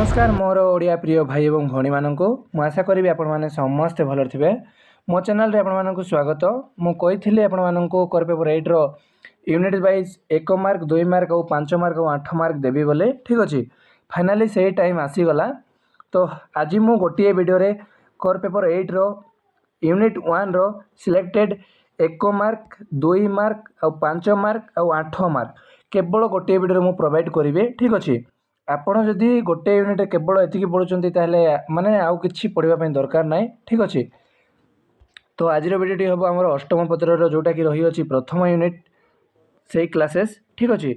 नमस्कार मोर ओडिया प्रिय भाई और भौणी मानू आशा करी आपण मैंने समस्ते भल थे। मो चैनल रे आपण मानू स्वागत। मुझे आपण मानू कर पेपर 8 रो यूनिट वाइज 1 मार्क 2 मार्क और 5 मार्क और 8 मार्क देवी बोले ठीक अच्छे। फाइनाली से टाइम आसीगला तो आज मु गोटे वीडियो रे कर पेपर 8 रो यूनिट 1 रो सिलेक्टेड 1 मार्क 2 मार्क और 5 मार्क और 8 मार्क केवल गोटे वीडियो मु प्रोवाइड करेंगे ठीक अच्छे। ଆପଣ ଯଦି ଗୋଟେ ୟୁନିଟ୍ କେବଳ ଏତିକି ପଢ଼ୁଛନ୍ତି ତାହେଲେ ମାନେ ଆଉ କିଛି ପଢ଼ିବା ପାଇଁ ଦରକାର ନାହିଁ ଠିକ୍ ଅଛି। ତ ଆଜିର ଭିଡ଼ିଓଟି ହେବ ଆମର ଅଷ୍ଟମ ପତ୍ରର ଯେଉଁଟାକି ରହିଅଛି ପ୍ରଥମ ୟୁନିଟ୍ ସେଇ କ୍ଲାसेस ଠିକ୍ ଅଛି।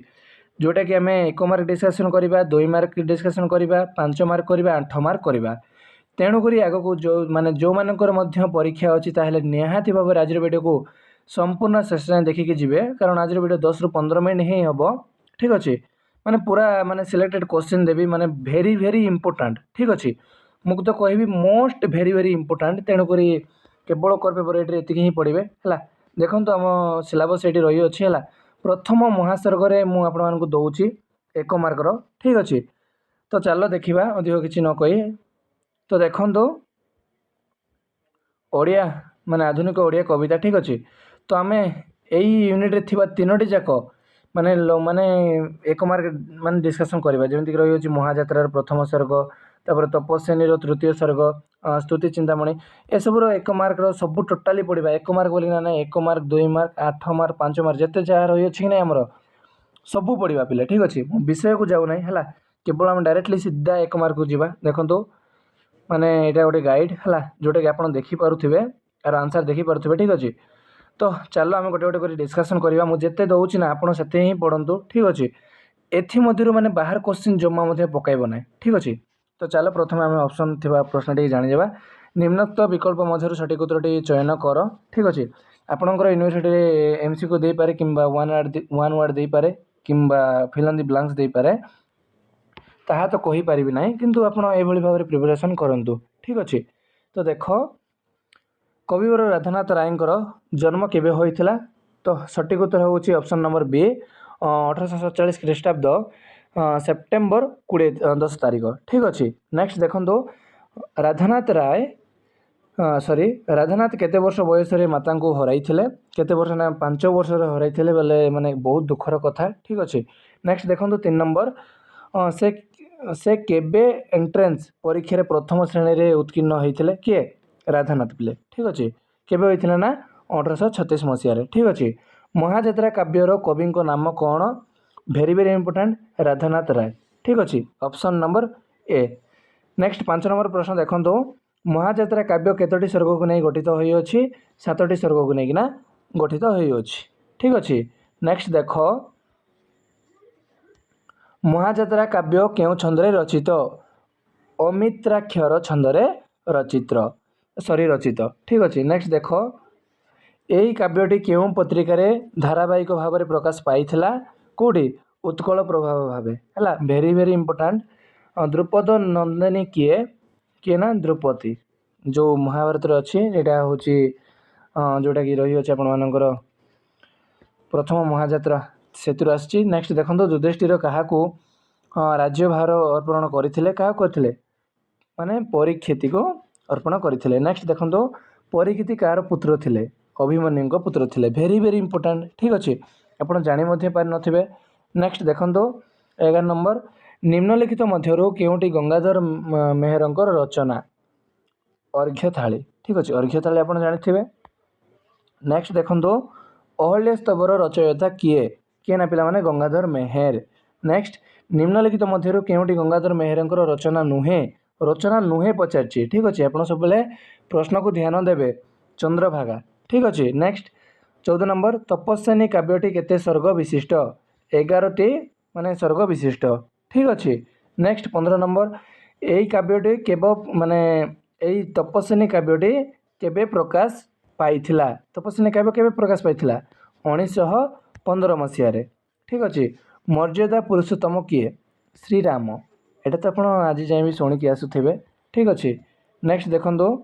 ଯେଉଁଟାକି ଆମେ 1 ମାର୍କ ଡିସ୍କସନ୍ କରିବା 2 ମାର୍କ ଡିସ୍କସନ୍ କରିବା 5 ମାର୍କ କରିବା 8 ମାର୍କ କରିବା। ତେଣୁକରି ଆଗକୁ ଯେଉଁମାନଙ୍କର ମଧ୍ୟ ପରୀକ୍ଷା ଅଛି ତାହେଲେ ନିହାତି ଭାବରେ ଆଜିର ଭିଡ଼ିଓକୁ ସମ୍ପୂର୍ଣ୍ଣ ଶେଷ ଯାଏଁ ଦେଖିକି ଯିବେ, କାରଣ ଆଜିର ଭିଡ଼ିଓ 10 ରୁ 15 ମିନିଟ୍ ହିଁ ହେବ ଠିକ୍ ଅଛି। माने पूरा माने सिलेक्टेड क्वेश्चन देवी माने भेरी भेरी इंपोर्टेंट ठीक अच्छे। मुझे तो कहि मोस्ट भेरी भेरी इंपोर्टेंट तेणुक केवल कर पेपर 8 एति ही पढ़े है। देखो आम सिलेबस ये रही अच्छी है। प्रथम महासर्ग मुझे दौची 1 मार्कर ठीक अच्छे। तो चलो देखा अधिक किसी न कही तो देखो ओडिया माने आधुनिक ओडिया कविता ठीक अच्छे। तो आम यही यूनिट रे थिबा 3टी जाक माने माने 1 मार्क माने डिस्कसन करवा जमीक रही महाजात्रार प्रथम सर्ग तापर तपस्विनी तृतीय सर्ग स्तुति चिंतामणि ए सब 1 मार्क सब टोटाली पढ़ा 1 मार्क बोली ना 1 मार्क 2 मार्क 8 मार्क 5 मार्क जिते जहाँ रही कि ना आमर सबू पढ़ा पिले ठीक अच्छे। विषय को जाऊ ना है केवल आम डायरेक्टली सीधा 1 मार्क को जावा। देखो माने यहाँ गोटे गाइड है जोटा कि आप देखिपे यार आंसर देखिपे ठीक अच्छे। तो चलो आम गोटे गोटे कर डिस्कसन करवा मुझे दौची ना आपड़ से ही पढ़ु ठीक अच्छे। एथमध्य माने बाहर क्वेश्चन जमा पकईब ना ठीक अच्छे। तो चलो प्रथम आम ऑप्शन थी प्रश्न टी जानीजा निम्नोक्त विकल्प मध्य सठिक उत्तर चयन कर ठीक अच्छे। आपणकर यूनिवर्सिटी एमसीक्यू दे पारे कि वन वर्ड दे पारे कि फिल इन द ब्लैंक्स दे पारे ताहा तो कहि परिबि नाही, किंतु आपण एभली भाव प्रिपरेशन करंतु ठीक अच्छे। तो देख कविवर राधानाथ रायंकर जन्म केबे होइथिला तो सठिक उत्तर होउची ऑप्शन नंबर बी 1847 ख्रीष्टाब्द सेप्टेम्बर 10 तारीख ठीक अच्छे। नेक्स्ट देखो राधानाथ राय सॉरी राधानाथ केते वर्ष बयस माता को हराई केते वर्ष ना 5 वर्ष हराई बोले माने बहुत दुखर कथा ठीक अच्छे। नेक्स्ट देखो 3 नंबर से केबे एंट्रेंस परीक्षा प्रथम श्रेणी रे उत्कीर्ण होते किए राधानाथ पिले ठीक अच्छे। केबे होइथिला ना 1836 मसीह ठीक अच्छे। महाजात्रा काव्यर कवि नाम कौन भेरी भेरी इंपोर्टेंट राधानाथ राय ठीक अच्छे option number A. Next 5 number प्रश्न देखो महाजात्रा काव्य केतोटी सर्ग को नहीं गठित होइछि 7टी सर्ग को नहीं गठित होइछि ठीक अच्छे। नेक्स्ट देख महाजात्रा काव्य केउ छंदरे रचित अमित्राक्षर छंदरे रचित ठीक अच्छे। नेक्स्ट देख यही काव्यटी केउ पत्रिकार धारावाहिक भाव में प्रकाश पाइथिला कोठी उत्कल प्रभाव भाव है भेरी भेरी इंपोर्टेंट। द्रुपद नंदिनी किए किए ना द्रुपदी जो महाभारत अच्छी यहाँ हूँ जोटा कि रही अच्छे आपर प्रथम महाजात्रा सेतु आसी। नेक्स्ट देखो युधिष्ठिर क्या राज्य भार अर्पण करते माने परीक्षित को अर्पण करते। नेक्स्ट देखो परीक्षित कार पुत्र थे अभिमन्यु पुत्र थे भेरी भेरी इंपोर्टेंट ठीक अच्छे आप जानी पारि नथिबे। नेक्स्ट देखो 11 नंबर निम्नलिखित मध्यरु केउटी गंगाधर मेहरंकर रचना अर्घ्य थाली ठीक अच्छे अर्घ्य थाली आप जानी। नेक्स्ट देखो अहल्य स्तवर रचयिता किए किए ना पिला माने गंगाधर मेहेर। नेक्स्ट निम्नलिखित मध्यरु केउटी गंगाधर मेहेरंकर रचना नुहे पचारछि ठीक अच्छे। आप सब प्रश्न को ध्यान देवे चंद्रभागा ठीक अच्छे। नेक्स्ट 14 नंबर तपस्विनी काव्यटी केते सर्ग विशिष्ट 11टी माने सर्ग विशिष्ट ठीक अच्छे। नेक्स्ट 15 नंबर यही काव्यटी माने यही तपस्विनी काव्यटी केबे प्रकाश पाइथिला तपस्विनी काव्य केबे प्रकाश पाइथिला 1915 मसीह ठीक अच्छे। मर्यादा पुरुषोत्तम किए श्रीराम एटा तो आप आज जाए भी शुणिकी आसुथे ठीक अच्छे। नेक्स्ट देखो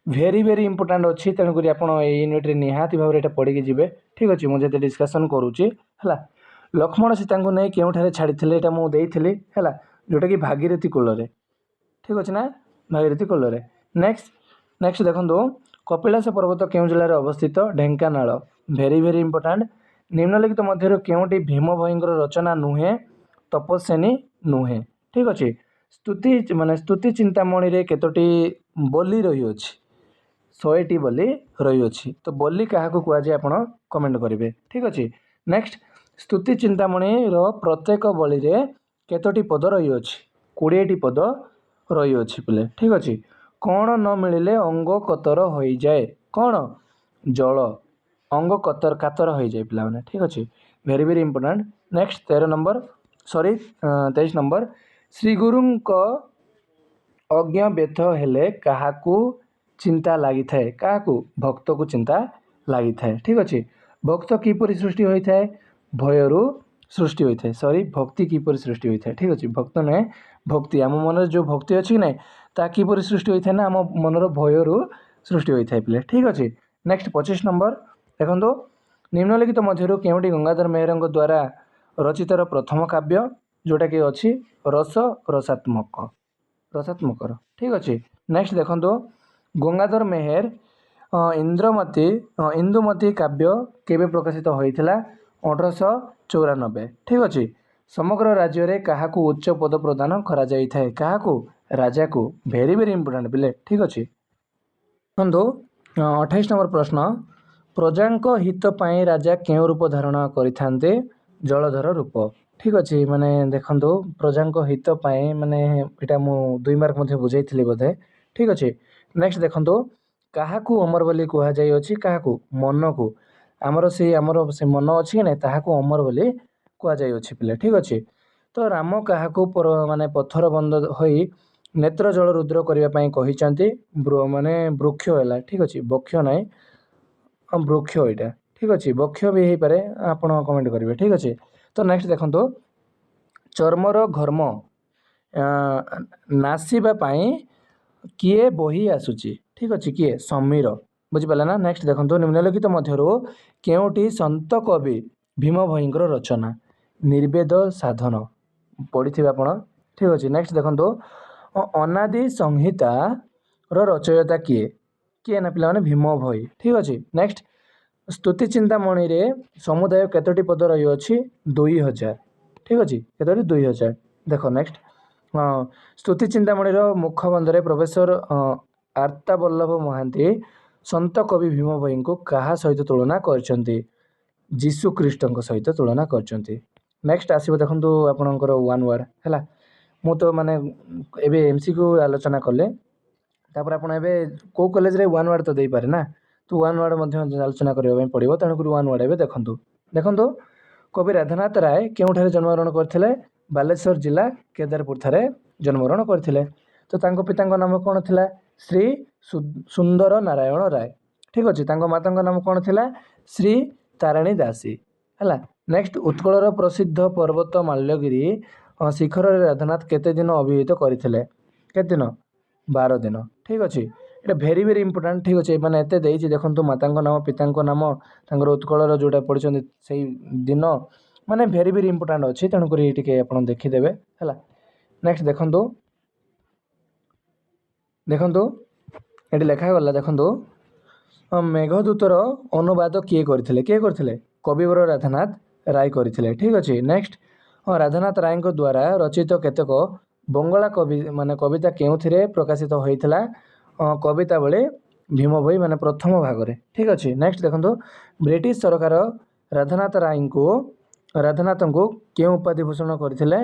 भेरी भेरी इंपोर्टेंट अच्छी तेणुक आप यूनिट निहाती भाव में पढ़ी जी ठीक अच्छे। मुझे डिस्कसन करुच्ची है लक्ष्मण सीता को नहीं केउठारे छाड़ी एटा मु देइथिली हैला जोटा कि भागीरथी कूल ठीक अच्छे ना भागीरथी कूल नेक्स्ट देखो कपिलास पर्वत केउं जिले में अवस्थित ढेंकानाल भेरी भेरी इंपोर्टाट निम्नलिखित मध्य केउंटी भीम भईंकर रचना नुहे तपस्विनी नुहे ठीक अच्छे स्तुति माने स्तुति चिंतामणि रे केतोटी बोली रही अछि 100टी बोली रही अछि तो बोली क्या कहुए आप कमेंट करेंगे ठीक अच्छे नेक्स्ट स्तुति चिंतामणि रो प्रत्येक बोली रे केतोटी पद रही अछि 20टी पद रही अछि बोले ठीक अच्छे कौन न मिले अंग कतर हो जाए कौन जल अंग कतर कातर हो जाए पिला माने ठीक अच्छे very very important next 13 number sorry 23 number Shri गुरु अज्ञ व्यथ हेले काहाकू चिंता लगी थाए काहाकू भक्त को चिंता लगी थाए ठीक अच्छे भक्त किपरि सृष्टि होता है भयरू सृष्टि होता है सॉरी भक्ति किपरि सृष्टि होता है ठीक अच्छे भक्त नुहे भक्ति आम मन जो भक्ति अच्छी ना ता किपरि सृष्टि होता है ना आम मनर भयरू सृष्टि होता है पिले ठीक अच्छे नेक्स्ट 25 नंबर देखो निम्नलिखित मध्य केउटी गंगाधर मेहर द्वारा रचितर प्रथम काव्य जोटा कि अच्छी रस रसात्मक ठीक अच्छे नेक्स्ट देखो गंगाधर मेहर इंदुमती काव्य केबे प्रकाशित होता 1894 ठीक अच्छे समग्र राज्य रे काहाकू उच्च पद प्रदान करा जाई थाए काहाकू राजा को वेरी वेरी इंपोर्टेंट पिले ठीक अच्छे देखो 28 नंबर प्रश्न प्रजांक हित पाई राजा केउं रूप धारण करिथान्ते जलधर रूप ठीक अच्छे माने देखो प्रजांक हित पाई माने एटा मु 2 मार्क मध्ये बुझाइथिली बोधे ठीक अच्छे नेक्स्ट देखो काहाकू अमर बोली कहा जाई अछि काहाकू मन को आमर से मन अच्छी ना ताहाकू अमर बोली कहा जाई अछि पिले ठीक अच्छे तो राम काहाकू माने पत्थर बंद होई नेत्र जल रुद्र करने कही माने वृक्ष है ठीक अच्छे बक्ष ना वृक्ष यहाँ ठीक अच्छे बक्ष भी हो पारे आप कमेंट करेंगे ठीक अच्छे तो नेक्स्ट देखो चर्मर घर्म नासीबाई किए बही आसूची ठीक अच्छे किए समीर बुझिपारे ना नेक्स्ट देखो निम्नलिखित मध्य केउटी संत कवि भीम भईंकर रचना निर्वेद साधन पढ़ी आप ठीक अच्छे नेक्स्ट देखो अनादि संहिता रचयिता किए किए ना पिला भीम भई ठीक अच्छे नेक्स्ट स्तुति चिंतामणि रे समुदाय केतोटी पद रही अछि 2000 ठीक अच्छे केतोटी 2000 देखो नेक्स्ट स्तुति चिंतामणि मुख बंधरे प्रोफेसर आर्ता वल्लभ महांती संत कवि भीम भई को कहा सहित तुलना करछंती जीशु ख्रीष्ट सहित तुलना करछंती नेक्स्ट आसीबो देखंतु आपनकर वन वर्ड हैला मु तो माने एबे एमसीक्यू आलोचना कले तापर आपण एबे को कॉलेज रे वन वर्ड तो देई पारे ना तो वन वर्ड मध्ये आलोचना करबा पड़िबो तेणुकर वन वर्ड एबे देखंतु कवि राधानाथ राय केउठारे जन्मग्रहण करथिले बालेश्वर जिला केदारपुर थारे जन्मग्रहण करथिले तो तांको पितांको नाम कोन थिला श्री सुंदर नारायण राय ठीक अच्छे तांको मातांको नाम कोन थिला श्री तारिणी दासी हैला नेक्स्ट उत्कलर प्रसिद्ध पर्वत माल्यगिरी शिखर राधानाथ केते दिन अभिहित करथिले केते दिन 12 दिन ठीक अच्छे ये भेरी भेरी इंपोर्टेंट ठीक अच्छे मैंने एत देखो माता नाम पिता नाम तांकर उत्कलर जोटा पढ़ी से दिन माने भेरी भेरी इंपोर्टेंट अच्छी तेणुक आप देखीदे है नेक्स्ट देखो ये लिखागला देखो मेघदूतर अनुवाद किए करथिले कविवर राधानाथ राय करथिले ठीक अच्छे नेक्स्ट राधानाथ राय द्वारा रचित केतक बंगला कवि माने कविता केउथिरे प्रकाशित होइथिला कविता बेले भीम भई माने प्रथम भाग रे ठीक अच्छे नेक्स्ट देखो ब्रिटिश सरकार राधानाथ को क्यों उपाधि भूषण करथिले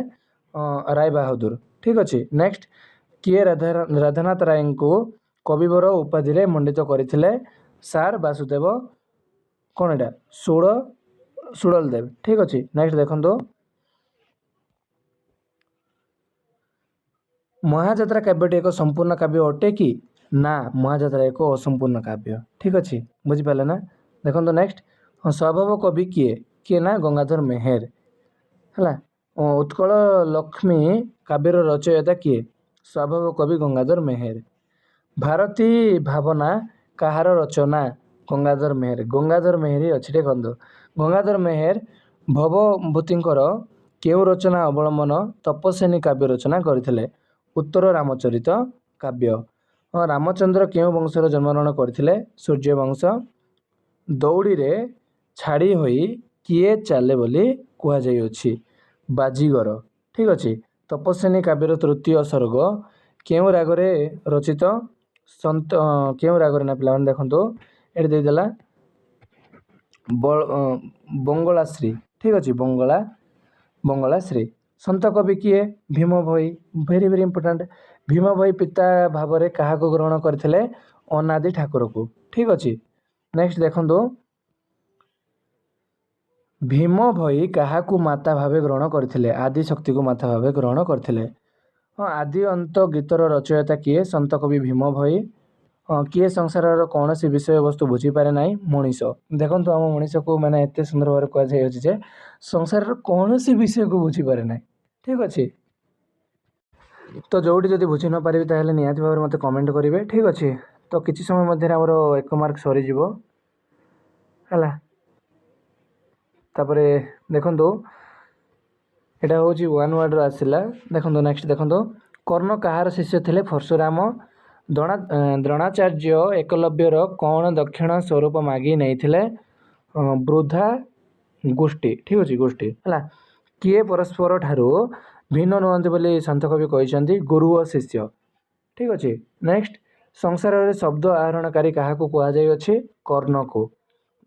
राय बहादुर ठीक अच्छे नेक्स्ट किए राधानाथ राय को कविवर उपाधि रे मंडित करथिले सार वासुदेव कौन एटा सुड़ल देव ठीक अच्छे नेक्स्ट देखो महाजात्रा काव्यटी एक संपूर्ण काव्य अटे कि ना महाजात्रा एक असंपूर्ण काव्य ठीक अच्छे बुझिपारे ना देखो नेक्स्ट स्वभाव कवि किए ना गंगाधर मेहर है उत्कल लक्ष्मी काव्यर रचयिता किए स्वभाव कवि गंगाधर मेहर भारती भावना कहार रचना गंगाधर मेहर ही अच्छे देखो गंगाधर मेहर ଭବଭୂତିଙ୍କର କେଉଁ ରଚନା ଅବଲମ୍ବନ ତପସ୍ୱିନୀ କାବ୍ୟ ରଚନା କରିଥିଲେ? ଉତ୍ତର ରାମଚରିତ କାବ୍ୟ। ରାମଚନ୍ଦ୍ର କେଉଁ ବଂଶର ଜନ୍ମଗ୍ରହଣ କରିଥିଲେ? ସୂର୍ଯ୍ୟବଂଶ। ଦଉଡ଼ିରେ ଛାଡ଼ି ହୋଇ କିଏ ଚାଲେ ବୋଲି କୁହାଯାଇଅଛି? ବାଜିଗର। ଠିକ୍ ଅଛି। ତପସ୍ୱିନୀ କାବ୍ୟର ତୃତୀୟ ସର୍ଗ କେଉଁ ରାଗରେ ରଚିତ? କେଉଁ ରାଗରେ ନା ପିଲାମାନେ ଦେଖନ୍ତୁ ଏଠି ଦେଇଦେଲା ବଙ୍ଗଳାଶ୍ରୀ। ଠିକ୍ ଅଛି, ବଙ୍ଗଳାଶ୍ରୀ। ସନ୍ଥ କବି କିଏ? Bhima Bhoi. Very very important. Bhima Bhoi ପିତା ଭାବରେ କାହାକୁ ଗ୍ରହଣ କରିଥିଲେ? ଅନାଦି ଠାକୁରକୁ। ଠିକ୍ ଅଛି। ନେକ୍ସଟ ଦେଖନ୍ତୁ ଭୀମ ଭୋଇ କାହାକୁ ମାତା ଭାବେ ଗ୍ରହଣ କରିଥିଲେ? ଆଦି ଶକ୍ତିକୁ ମାତା ଭାବେ ଗ୍ରହଣ କରିଥିଲେ। ଆଦି ଅନ୍ତ ଗୀତର ରଚୟିତା କିଏ? ସନ୍ଥ କବି ଭୀମ ଭୋଇ। କିଏ ସଂସାରର କୌଣସି ବିଷୟବସ୍ତୁ ବୁଝିପାରେ ନାହିଁ? ମଣିଷ। ଦେଖନ୍ତୁ ଆମ ମଣିଷକୁ ମାନେ ଏତେ ସୁନ୍ଦର ଭାବରେ କୁହାଯାଇଅଛି ଯେ ସଂସାରର କୌଣସି ବିଷୟକୁ ବୁଝିପାରେ ନାହିଁ। ଠିକ୍ ଅଛି। ତ ଯେଉଁଠି ଯଦି ବୁଝି ନ ପାରିବେ ତାହେଲେ ନିହାତି ଭାବରେ ମୋତେ କମେଣ୍ଟ କରିବେ। ଠିକ୍ ଅଛି। ତ କିଛି ସମୟ ମଧ୍ୟରେ ଆମର 1 ମାର୍କ ସରିଯିବ ହେଲା। ତାପରେ ଦେଖନ୍ତୁ ଏଇଟା ହେଉଛି 1 ୱାର୍ଡ଼ର ଆସିଲା। ଦେଖନ୍ତୁ ନେକ୍ସଟ ଦେଖନ୍ତୁ କର୍ଣ୍ଣ କାହାର ଶିଷ୍ୟ ଥିଲେ? ପରଶୁରାମ। ଦ୍ରୋଣାଚାର୍ଯ୍ୟ ଏକଲବ୍ୟର କ'ଣ ଦକ୍ଷିଣ ସ୍ୱରୂପ ମାଗି ନେଇଥିଲେ? ବୃଦ୍ଧା ଗୋଷ୍ଠୀ। ଠିକ୍ ଅଛି, ଗୋଷ୍ଠୀ ହେଲା। କିଏ ପରସ୍ପର ଠାରୁ ଭିନ୍ନ ନୁହନ୍ତି ବୋଲି ସନ୍ଥ କବି କହିଛନ୍ତି? ଗୁରୁ ଓ ଶିଷ୍ୟ। ଠିକ୍ ଅଛି। ନେକ୍ସଟ ସଂସାରରେ ଶବ୍ଦ ଆହରଣକାରୀ କାହାକୁ କୁହାଯାଇଅଛି? କର୍ଣ୍ଣକୁ।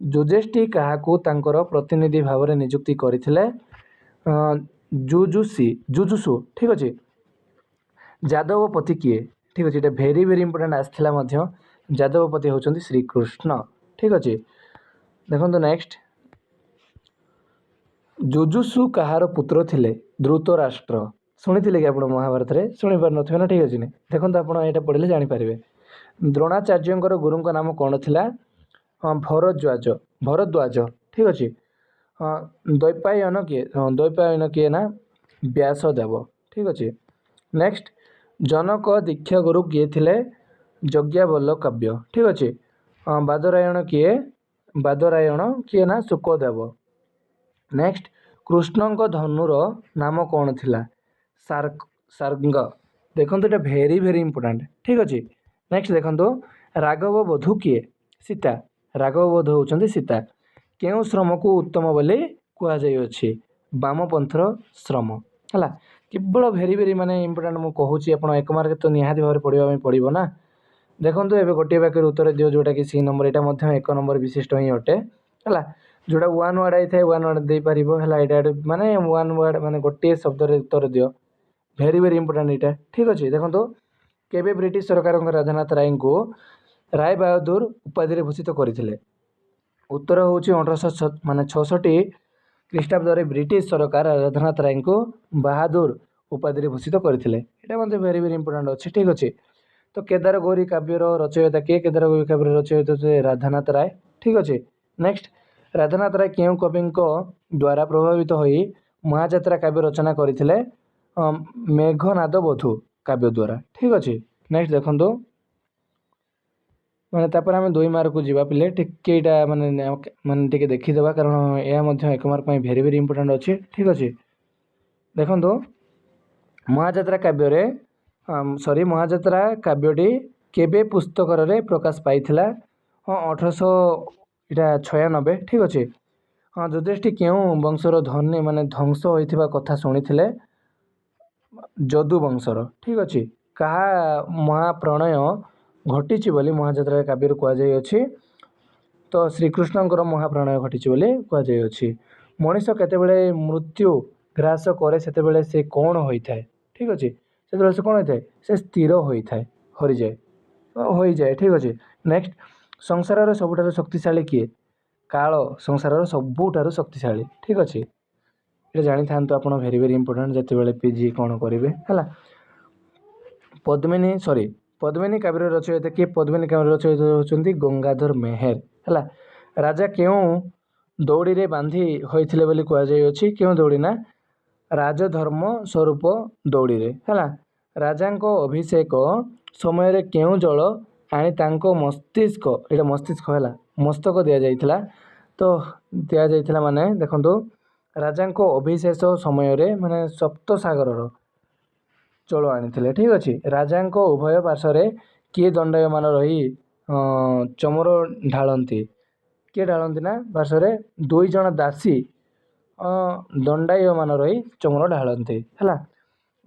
ଯୁଧିଷ୍ଠି କାହାକୁ ତାଙ୍କର ପ୍ରତିନିଧି ଭାବରେ ନିଯୁକ୍ତି କରିଥିଲେ? ଯୁଜୁଷୁ। ଠିକ୍ ଅଛି। ଯାଦବପତି କିଏ? ଠିକ୍ ଅଛି, ଏଇଟା ଭେରି ଭେରି ଇମ୍ପୋର୍ଟାଣ୍ଟ ଆସିଥିଲା ମଧ୍ୟ। ଯାଦବପତି ହେଉଛନ୍ତି ଶ୍ରୀକୃଷ୍ଣ। ଠିକ୍ ଅଛି। ଦେଖନ୍ତୁ ନେକ୍ସଟ ଯୁଜୁଷୁ କାହାର ପୁତ୍ର ଥିଲେ? ଧୃତରାଷ୍ଟ୍ର। ଶୁଣିଥିଲେ କି ଆପଣ ମହାଭାରତରେ? ଶୁଣିପାରୁନଥିବେ ନା? ଠିକ୍ ଅଛି। ଦେଖନ୍ତୁ ଆପଣ ଏଇଟା ପଢ଼ିଲେ ଜାଣିପାରିବେ। ଦ୍ରୋଣାଚାର୍ଯ୍ୟଙ୍କର ଗୁରୁଙ୍କ ନାମ କ'ଣ ଥିଲା? ଭରଦ୍ୱାଜ। ଠିକ୍ ଅଛି। ଦ୍ୱୈପାୟନ କିଏ ନା? ବ୍ୟାସଦେବ। ଠିକ୍ ଅଛି। ନେକ୍ସଟ ଜନକ ଦୀକ୍ଷାଗୁରୁ କିଏ ଥିଲେ? ଯଜ୍ଞବଲ୍ଲକାବ୍ୟ। ଠିକ୍ ଅଛି। ବାଦରାୟଣ କିଏ ନା? ଶୁକଦେବ। ନେକ୍ସଟ କୃଷ୍ଣଙ୍କ ଧନୁର ନାମ କ'ଣ ଥିଲା? ସାର୍ଙ୍ଗ। ଦେଖନ୍ତୁ ଏଇଟା ଭେରି ଭେରି ଇମ୍ପୋର୍ଟାଣ୍ଟ। ଠିକ୍ ଅଛି। ନେକ୍ସଟ ଦେଖନ୍ତୁ ରାଘବ ବଧୂ କିଏ? ସୀତା। ରାଘବ ବଧୂ ହେଉଛନ୍ତି ସୀତା। କେଉଁ ଶ୍ରମକୁ ଉତ୍ତମ ବୋଲି କୁହାଯାଇଅଛି? ବାମପନ୍ଥର ଶ୍ରମ ହେଲା। କେବଳ ଭେରି ଭେରି ମାନେ ଇମ୍ପୋର୍ଟାଣ୍ଟ ମୁଁ କହୁଛି। ଆପଣ 1 ମାର୍କ ତ ନିହାତି ଭାବରେ ପଢ଼ିବା ପାଇଁ ପଡ଼ିବ ନା। ଦେଖନ୍ତୁ ଏବେ ଗୋଟିଏ ବାକ୍ୟରେ ଉତ୍ତର ଦିଅ ଯେଉଁଟାକି ସି ନମ୍ବର। ଏଇଟା ମଧ୍ୟ 1 ନମ୍ବର ବିଶିଷ୍ଟ ହିଁ ଅଟେ ହେଲା। ଯେଉଁଟା 1 ୱାର୍ଡ଼ ହେଇଥାଏ 1 ୱାର୍ଡ଼ ଦେଇପାରିବ ହେଲା। ଏଇଟା ମାନେ 1 ୱାର୍ଡ଼ ମାନେ ଗୋଟିଏ ଶବ୍ଦରେ ଉତ୍ତର ଦିଅ। ଭେରି ଭେରି ଇମ୍ପୋର୍ଟାଣ୍ଟ ଏଇଟା। ଠିକ୍ ଅଛି। ଦେଖନ୍ତୁ କେବେ ବ୍ରିଟିଶ ସରକାରଙ୍କ ରାଧାନାଥ ରାୟଙ୍କୁ ରାୟ ବାହାଦୁର ଉପାଧିରେ ଭୂଷିତ କରିଥିଲେ? ଉତ୍ତର ହେଉଛି 1866 ଖ୍ରୀଷ୍ଟାବ୍ଦରେ ବ୍ରିଟିଶ ସରକାର ରାଧାନାଥ ରାୟଙ୍କୁ ବାହାଦୁର ଉପାଧିରେ ଭୂଷିତ କରିଥିଲେ। ଏଇଟା ମଧ୍ୟ ଭେରି ଭେରି ଇମ୍ପୋର୍ଟାଣ୍ଟ ଅଛି। ଠିକ୍ ଅଛି। ତ କେଦାରଗୌରୀ କାବ୍ୟର ରଚୟିତା କିଏ? କେଦାରଗୌରୀ କାବ୍ୟର ରଚୟିତା ରାଧାନାଥ ରାୟ। ଠିକ୍ ଅଛି। ନେକ୍ସଟ ରାଧାନାଥ ରାୟ କେଉଁ କବିଙ୍କ ଦ୍ୱାରା ପ୍ରଭାବିତ ହୋଇ ମହାଯାତ୍ରା କାବ୍ୟ ରଚନା କରିଥିଲେ? ମେଘନାଦ ବଧୂ କାବ୍ୟ ଦ୍ୱାରା। ଠିକ୍ ଅଛି। ନେକ୍ସଟ ଦେଖନ୍ତୁ ମାନେ ତାପରେ ଆମେ 2 ମାର୍କକୁ ଯିବା ପିଲେ। ଟିକେ ଏଇଟା ମାନେ ଟିକେ ଦେଖିଦେବା କାରଣ ଏହା ମଧ୍ୟ 1 ମାର୍କ ପାଇଁ ଭେରି ଭେରି ଇମ୍ପୋର୍ଟାଣ୍ଟ ଅଛି। ଠିକ୍ ଅଛି। ଦେଖନ୍ତୁ ମହାଯାତ୍ରା କାବ୍ୟଟି କେବେ ପୁସ୍ତକରେ ପ୍ରକାଶ ପାଇଥିଲା? 1896। ଠିକ୍ ଅଛି। ଯୁଧିଷ୍ଠି କେଉଁ ବଂଶର ଧ୍ୱଂସ ହୋଇଥିବା କଥା ଶୁଣିଥିଲେ? ଯଦୁ ବଂଶର। ଠିକ୍ ଅଛି। କାହା ମହାପ୍ରଣୟ ଘଟିଛି ବୋଲି ମହାଯାତ୍ରା କାବ୍ୟରୁ କୁହାଯାଇଅଛି? ତ ଶ୍ରୀକୃଷ୍ଣଙ୍କର ମହାପ୍ରଣୟ ଘଟିଛି ବୋଲି କୁହାଯାଇଅଛି। ମଣିଷ କେତେବେଳେ ମୃତ୍ୟୁ ଗ୍ରାସ କରେ ସେତେବେଳେ ସେ କ'ଣ ହୋଇଥାଏ? ଠିକ୍ ଅଛି। ସେତେବେଳେ ସେ କ'ଣ ହୋଇଥାଏ? ସେ ସ୍ଥିର ହୋଇଥାଏ, ହୋଇଯାଏ। ଠିକ୍ ଅଛି। ନେକ୍ସଟ ସଂସାରର ସବୁଠାରୁ ଶକ୍ତିଶାଳୀ କିଏ? କାଳ ସଂସାରର ସବୁଠାରୁ ଶକ୍ତିଶାଳୀ। ଠିକ୍ ଅଛି। ଏଇଟା ଜାଣିଥାନ୍ତୁ ଆପଣ। ଭେରି ଭେରି ଇମ୍ପୋର୍ଟାଣ୍ଟ ଯେତେବେଳେ PG କ'ଣ କରିବେ ହେଲା। ପଦ୍ମିନୀ କାବ୍ୟର ରଚୟିତା କିଏ? ପଦ୍ମିନୀ କାବ୍ୟର ରଚୟିତା ହେଉଛନ୍ତି ଗଙ୍ଗାଧର ମେହେର ହେଲା। ରାଜା କେଉଁ ଦଉଡ଼ିରେ ବାନ୍ଧି ହୋଇଥିଲେ ବୋଲି କୁହାଯାଇଅଛି? କେଉଁ ଦଉଡ଼ି ନା? ରାଜଧର୍ମ ସ୍ୱରୂପ ଦଉଡ଼ିରେ ହେଲା। ରାଜାଙ୍କ ଅଭିଷେକ ସମୟରେ କେଉଁ ଜଳ ଆଣି ତାଙ୍କ ମସ୍ତକ ଦିଆଯାଇଥିଲା? ତ ଦିଆଯାଇଥିଲା ମାନେ ଦେଖନ୍ତୁ ରାଜାଙ୍କ ଅଭିଶେଷ ସମୟରେ ମାନେ ସପ୍ତସାଗରର ଜଳ ଆଣିଥିଲେ। ଠିକ୍ ଅଛି। ରାଜାଙ୍କ ଉଭୟ ପାର୍ଶ୍ୱରେ କିଏ ଦଣ୍ଡାୟମାନ ରହି ଚମର ଢାଳନ୍ତି? କିଏ ଢାଳନ୍ତି ନା ପାର୍ଶ୍ୱରେ 2 ଜଣ ଦାସୀ ଦଣ୍ଡାୟମାନ ରହି ଚମର ଢାଳନ୍ତି ହେଲା।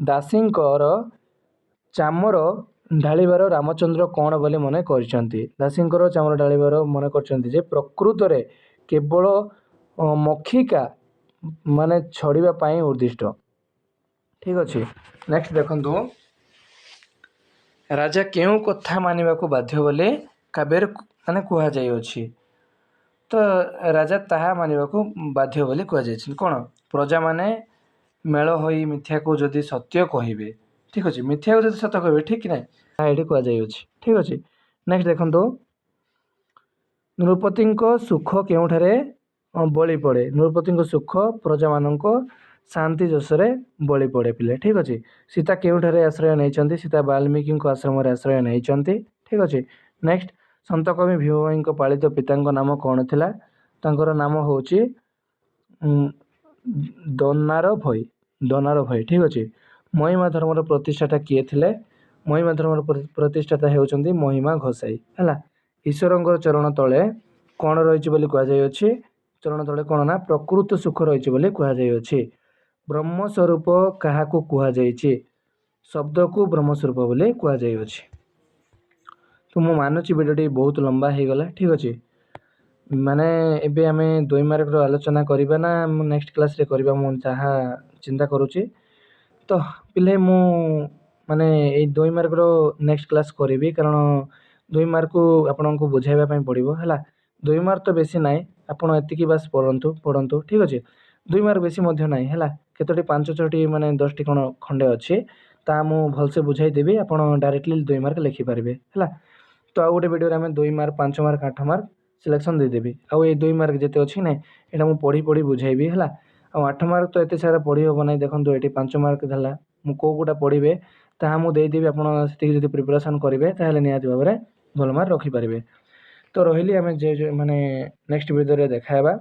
ଦାସୀଙ୍କର ଚାମର ଢାଳିବାର ରାମଚନ୍ଦ୍ର କ'ଣ ବୋଲି ମନେ କରିଛନ୍ତି? ଦାସୀଙ୍କର ଚାମର ଢାଳିବାର ମନେ କରିଛନ୍ତି ଯେ ପ୍ରକୃତରେ କେବଳ ମକ୍ଷିକା ମାନେ ଛଡ଼ିବା ପାଇଁ ଉଦ୍ଦିଷ୍ଟ। ଠିକ୍ ଅଛି। ନେକ୍ସଟ ଦେଖନ୍ତୁ, ରାଜା କେଉଁ କଥା ମାନିବାକୁ ବାଧ୍ୟ ବୋଲି କାବ୍ୟରେ ମାନେ କୁହାଯାଇଅଛି? ତ ରାଜା ତାହା ମାନିବାକୁ ବାଧ୍ୟ ବୋଲି କୁହାଯାଇଛି। କ'ଣ? ପ୍ରଜାମାନେ ମେଳ ହୋଇ ମିଥ୍ୟାକୁ ଯଦି ସତ୍ୟ କହିବେ। ଠିକ୍ ଅଛି। ମିଥ୍ୟାକୁ ଯଦି ସତ୍ୟ କହିବେ, ଠିକ୍ କି ନାହିଁ, ତାହା ଏଠି କୁହାଯାଇଅଛି। ଠିକ୍ ଅଛି। ନେକ୍ସଟ ଦେଖନ୍ତୁ, ନୃପତିଙ୍କ ସୁଖ କେଉଁଠାରେ ବଳି ପଡ଼େ? ନୃପତିଙ୍କ ସୁଖ ପ୍ରଜାମାନଙ୍କ ଶାନ୍ତି ଯଶରେ ବଳି ପଡ଼େ ପିଲେ। ଠିକ୍ ଅଛି। ସୀତା କେଉଁଠାରେ ଆଶ୍ରୟ ନେଇଛନ୍ତି? ସୀତା ବାଲ୍ମୀକିଙ୍କ ଆଶ୍ରମରେ ଆଶ୍ରୟ ନେଇଛନ୍ତି। ଠିକ୍ ଅଛି। ନେକ୍ସଟ, ସନ୍ଥ କବି ଭୀମ ଭୋଇଙ୍କ ପାଳିତ ପିତାଙ୍କ ନାମ କ'ଣ ଥିଲା? ତାଙ୍କର ନାମ ହେଉଛି ଦନାର ଭୋଇ। ଦନାର ଭୋଇ। ଠିକ୍ ଅଛି। ମହିମା ଧର୍ମର ପ୍ରତିଷ୍ଠାତା କିଏ ଥିଲେ? ମହିମା ଧର୍ମର ପ୍ରତିଷ୍ଠାତା ହେଉଛନ୍ତି ମହିମା ଘୋଷାଇ ହେଲା। ଈଶ୍ୱରଙ୍କର ଚରଣ ତଳେ କ'ଣ ରହିଛି ବୋଲି କୁହାଯାଇଅଛି? ଚରଣ ତଳେ କ'ଣ ନା ପ୍ରକୃତ ସୁଖ ରହିଛି ବୋଲି କୁହାଯାଇଅଛି। ବ୍ରହ୍ମ ସ୍ୱରୂପ କାହାକୁ କୁହାଯାଇଛି? ଶବ୍ଦକୁ ବ୍ରହ୍ମ ସ୍ୱରୂପ ବୋଲି କୁହାଯାଇଅଛି। ତ ମୁଁ ମାନୁଛି ଭିଡ଼ିଓଟି ବହୁତ ଲମ୍ବା ହେଇଗଲା। ଠିକ୍ ଅଛି। ମାନେ ଏବେ ଆମେ 2 ମାର୍କର ଆଲୋଚନା କରିବା ନା ନେକ୍ସଟ କ୍ଲାସ୍ରେ କରିବା, ମୁଁ ଯାହା ଚିନ୍ତା କରୁଛି। ତ ପିଲେ ମୁଁ ମାନେ ଏଇ 2 ମାର୍କର ନେକ୍ସଟ କ୍ଲାସ୍ କରିବି, କାରଣ 2 ମାର୍କକୁ ଆପଣଙ୍କୁ ବୁଝାଇବା ପାଇଁ ପଡ଼ିବ ହେଲା। 2 ମାର୍କ ତ ବେଶୀ ନାହିଁ, ଆପଣ ଏତିକି ବାସ୍ ପଢ଼ନ୍ତୁ। ଠିକ୍ ଅଛି। 2 ମାର୍କ ବେଶୀ ମଧ୍ୟ ନାହିଁ ହେଲା। କେତୋଟି 5-6ଟି ମାନେ 10ଟି କ'ଣ ଖଣ୍ଡେ ଅଛି, ତାହା ମୁଁ ଭଲସେ ବୁଝାଇ ଦେବି, ଆପଣ ଡାଇରେକ୍ଟଲି 2 ମାର୍କ ଲେଖିପାରିବେ ହେଲା। ତ ଆଉ ଗୋଟେ ଭିଡ଼ିଓରେ ଆମେ 2 ମାର୍କ, 5 ମାର୍କ, 8 ମାର୍କ ସିଲେକ୍ସନ୍ ଦେଇଦେବି। ଆଉ ଏଇ 2 ମାର୍କ ଯେତେ ଅଛି ନାହିଁ, ଏଇଟା ମୁଁ ପଢ଼ି ବୁଝାଇବି ହେଲା। ଆଉ 8 ମାର୍କ ତ ଏତେ ସାରା ପଢ଼ି ହେବ ନାହିଁ। ଦେଖନ୍ତୁ ଏଠି 5 ମାର୍କ ହେଲା, ମୁଁ କେଉଁଟା ପଢ଼ିବେ ତାହା ମୁଁ ଦେଇଦେବି। ଆପଣ ସେତିକି ଯଦି ପ୍ରିପାରେସନ୍ କରିବେ ତାହେଲେ ନିହାତି ଭାବରେ ଭଲ ମାର୍କ ରଖିପାରିବେ। ତ ରହିଲି, ଆମେ ମାନେ ନେକ୍ସଟ ଭିଡ଼ିଓରେ ଦେଖା ହେବା।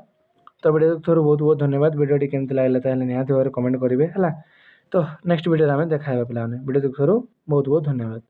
ତ ଭିଡ଼ିଓ ଦେଖିଥିବାରୁ ବହୁତ ଧନ୍ୟବାଦ। ଭିଡ଼ିଓଟି କେମିତି ଲାଗିଲା ତାହେଲେ ନିହାତି ଭାବରେ କମେଣ୍ଟ କରିବେ ହେଲା। ତ ନେକ୍ସଟ ଭିଡ଼ିଓରେ ଆମେ ଦେଖା ହେବା ପିଲାମାନେ। ଭିଡ଼ିଓ ଦେଖିଥିବାରୁ ବହୁତ ଧନ୍ୟବାଦ।